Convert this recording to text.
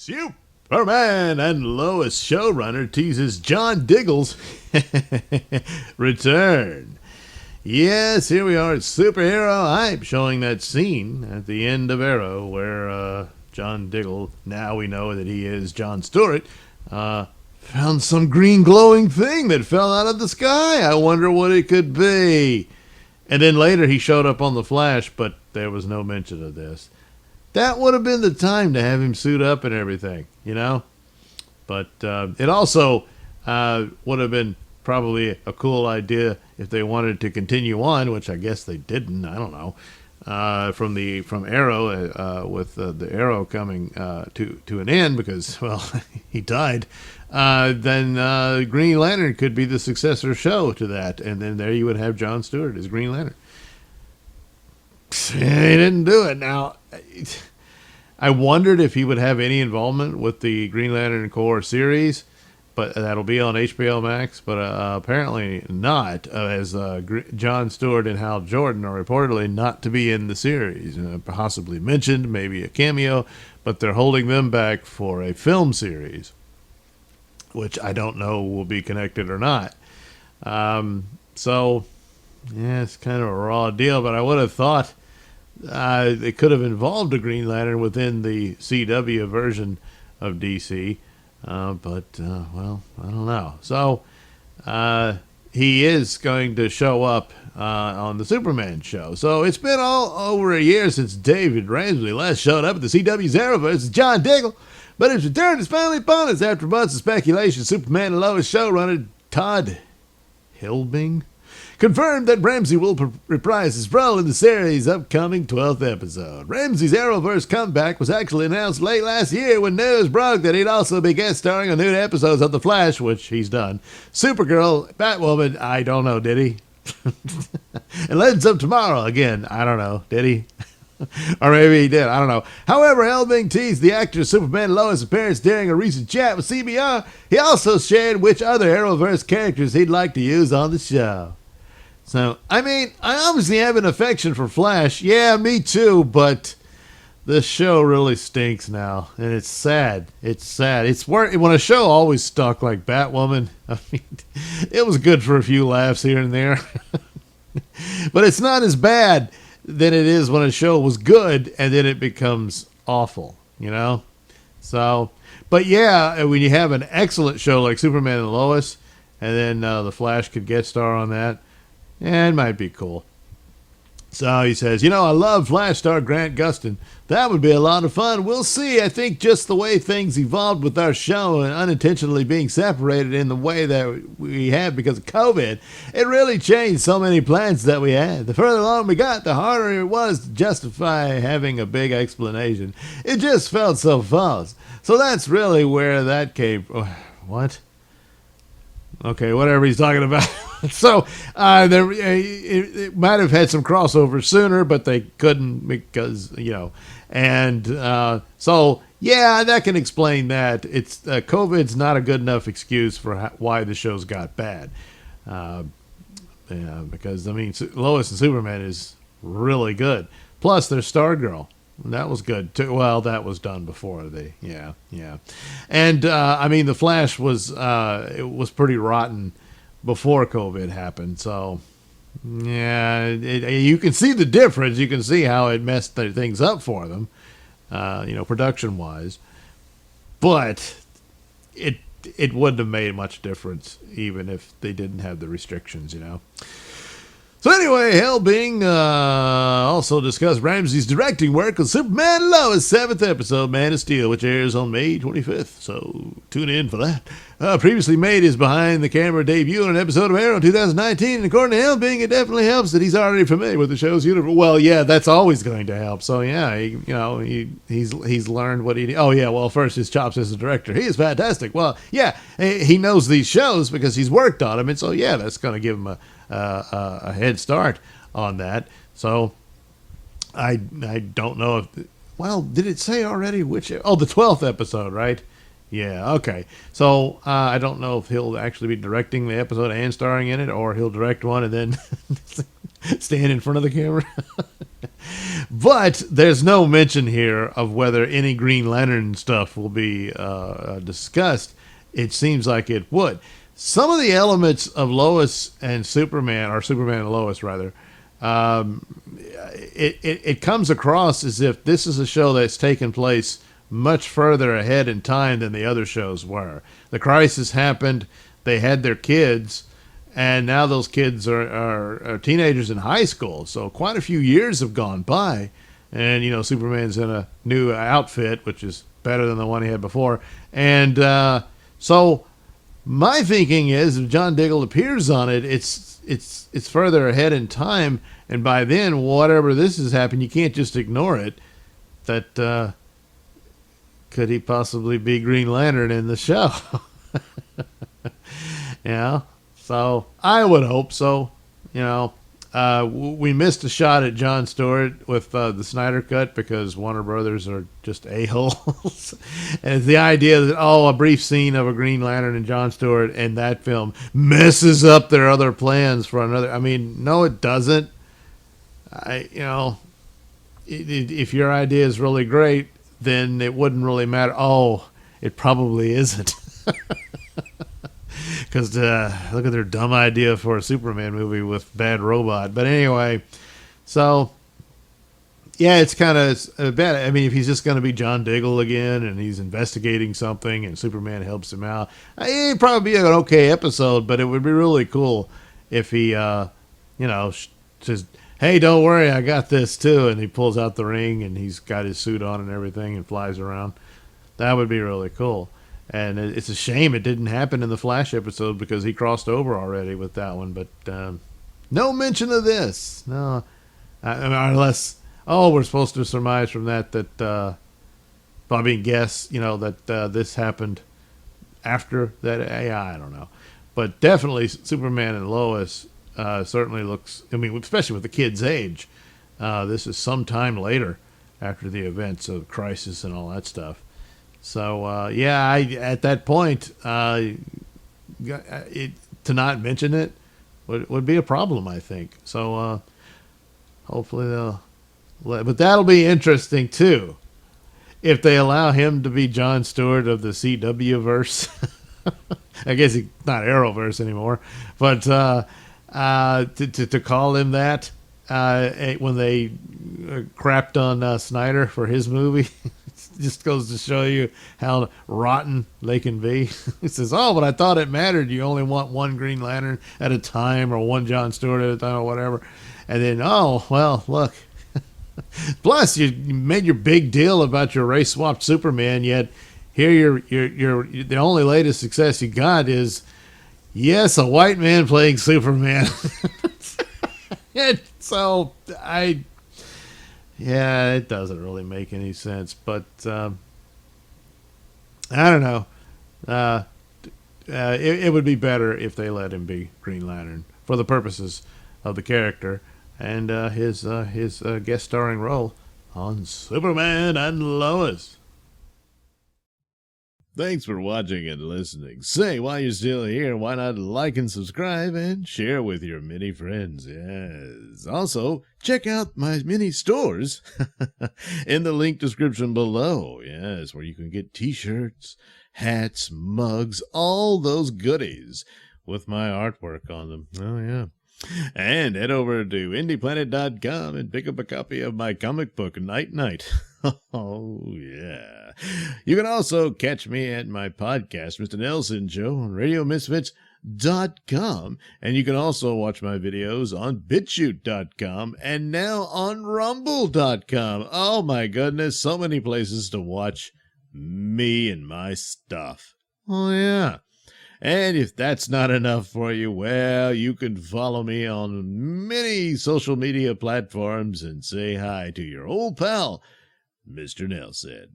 Superman and Lois showrunner teases John Diggle's return. Yes, here we are at Superhero Hype, showing that scene at the end of Arrow where John Diggle, now we know that he is John Stewart, found some green glowing thing that fell out of the sky. I wonder what it could be. And then later he showed up on The Flash, but there was no mention of this. That would have been the time to have him suit up and everything, you know? But it also would have been probably a cool idea if they wanted to continue on, which I guess they didn't. I don't know. From Arrow, with the Arrow coming to an end because, well, he died. Then Green Lantern could be the successor show to that, and then there you would have John Stewart as Green Lantern. He didn't do it. Now, I wondered if he would have any involvement with the Green Lantern Corps series, but that'll be on HBO Max. But apparently not, as John Stewart and Hal Jordan are reportedly not to be in the series. Possibly mentioned, maybe a cameo, but they're holding them back for a film series, which I don't know will be connected or not. So, yeah, it's kind of a raw deal, but I would have thought they could have involved a Green Lantern within the CW version of DC. But well, I don't know. So, he is going to show up on the Superman show. So, it's been all over a year since David Ramsey last showed up at the CW's Arrowverse as John Diggle. But his return is finally upon us after months of speculation. Superman and Lois showrunner Todd Hilbing confirmed that Ramsey will reprise his role in the series' upcoming 12th episode. Ramsey's Arrowverse comeback was actually announced late last year when news broke that he'd also be guest starring on new episodes of The Flash, which he's done. Supergirl, Batwoman, I don't know, did he? And Legends of Tomorrow, again, I don't know, did he? Or maybe he did, I don't know. However, Helbing teased the actor's Superman and Lois appearance during a recent chat with CBR. He also shared which other Arrowverse characters he'd like to use on the show. So, I mean, I obviously have an affection for Flash. Yeah, me too, but this show really stinks now, and it's sad. It's sad. It's when a show always stuck like Batwoman. I mean, it was good for a few laughs here and there. But it's not as bad than it is when a show was good and then it becomes awful, you know? So, but yeah, when you have an excellent show like Superman and Lois, and then The Flash could guest star on that, yeah, it might be cool. So he says, I love Flash star Grant Gustin. That would be a lot of fun. We'll see. I think just the way things evolved with our show and unintentionally being separated in the way that we have because of COVID, it really changed so many plans that we had. The further along we got, the harder it was to justify having a big explanation. It just felt so false. So that's really where that came from. What? Okay, whatever he's talking about. So it might have had some crossover sooner, but they couldn't because, and so, yeah, that can explain that. It's COVID's not a good enough excuse for why the shows got bad. Because, I mean, Lois and Superman is really good. Plus, there's Stargirl. That was good too. Well, that was done before yeah. And I mean, The Flash was it was pretty rotten before COVID happened. So yeah, you can see the difference. You can see how it messed things up for them, production wise. But it wouldn't have made much difference even if they didn't have the restrictions. So anyway, Helbing also discussed Ramsey's directing work on Superman and Lois' 7th episode, Man of Steel, which airs on May 25th, so tune in for that. Previously made his behind-the-camera debut on an episode of Arrow in 2019, and according to Helbing, it definitely helps that he's already familiar with the show's universe. Well, yeah, that's always going to help. So yeah, he's learned what he. Oh yeah, well first his chops as a director, he is fantastic. Well, yeah, he knows these shows because he's worked on them, and so yeah, that's going to give him a head start on that. So I don't know if, well, did it say already which? Oh, the 12th episode, right? Yeah, okay. So I don't know if he'll actually be directing the episode and starring in it, or he'll direct one and then stand in front of the camera. But there's no mention here of whether any Green Lantern stuff will be discussed. It seems like it would. Some of the elements of Lois and Superman, or Superman and Lois rather, it comes across as if this is a show that's taken place much further ahead in time than the other shows were. The crisis happened, they had their kids, and now those kids are teenagers in high school. So quite a few years have gone by, and Superman's in a new outfit, which is better than the one he had before. And so my thinking is, if John Diggle appears on it, it's further ahead in time, and by then, whatever this has happened, you can't just ignore it. That could he possibly be Green Lantern in the show? So I would hope so. We missed a shot at Jon Stewart with the Snyder Cut because Warner Brothers are just a-holes. And the idea that, a brief scene of a Green Lantern and Jon Stewart in that film messes up their other plans for another. I mean, no, it doesn't. If your idea is really great, then it wouldn't really matter. Oh, it probably isn't. Because look at their dumb idea for a Superman movie with bad robot. But anyway, so yeah, it's kind of bad. I mean, if he's just going to be John Diggle again and he's investigating something and Superman helps him out, it'd probably be an okay episode. But it would be really cool if he, says, "Hey, don't worry, I got this too," and he pulls out the ring and he's got his suit on and everything and flies around. That would be really cool. And it's a shame it didn't happen in the Flash episode because he crossed over already with that one. But no mention of this. No. Unless, we're supposed to surmise from that guess, that this happened after that. I don't know. But definitely Superman and Lois certainly looks, especially with the kid's age. This is some time later after the events of Crisis and all that stuff. So, at that point, to not mention it would be a problem, I think. So, hopefully but that'll be interesting, too. If they allow him to be Jon Stewart of the CW-verse. I guess he's not Arrowverse anymore. But to call him that when they crapped on Snyder for his movie... just goes to show you how rotten they can be. He says, but I thought it mattered. You only want one Green Lantern at a time or one Jon Stewart at a time or whatever. And then, look. Plus, you made your big deal about your race-swapped Superman, yet here your the only latest success you got is, yes, a white man playing Superman. So, it doesn't really make any sense, but I don't know. It would be better if they let him be Green Lantern for the purposes of the character and his guest starring role on Superman and Lois. Thanks for watching and listening. Say, while you're still here, why not like and subscribe and share with your many friends? Yes. Also, check out my mini stores in the link description below. Yes, where you can get t-shirts, hats, mugs, all those goodies with my artwork on them. Oh, yeah. And head over to indieplanet.com and pick up a copy of my comic book, Night Night. Oh, yeah. You can also catch me at my podcast, Mr Nailsin Show, on RadioMisfits.com. And you can also watch my videos on BitChute.com and now on Rumble.com. Oh, my goodness. So many places to watch me and my stuff. Oh, yeah. And if that's not enough for you, well, you can follow me on many social media platforms and say hi to your old pal, Mr. Nailsin.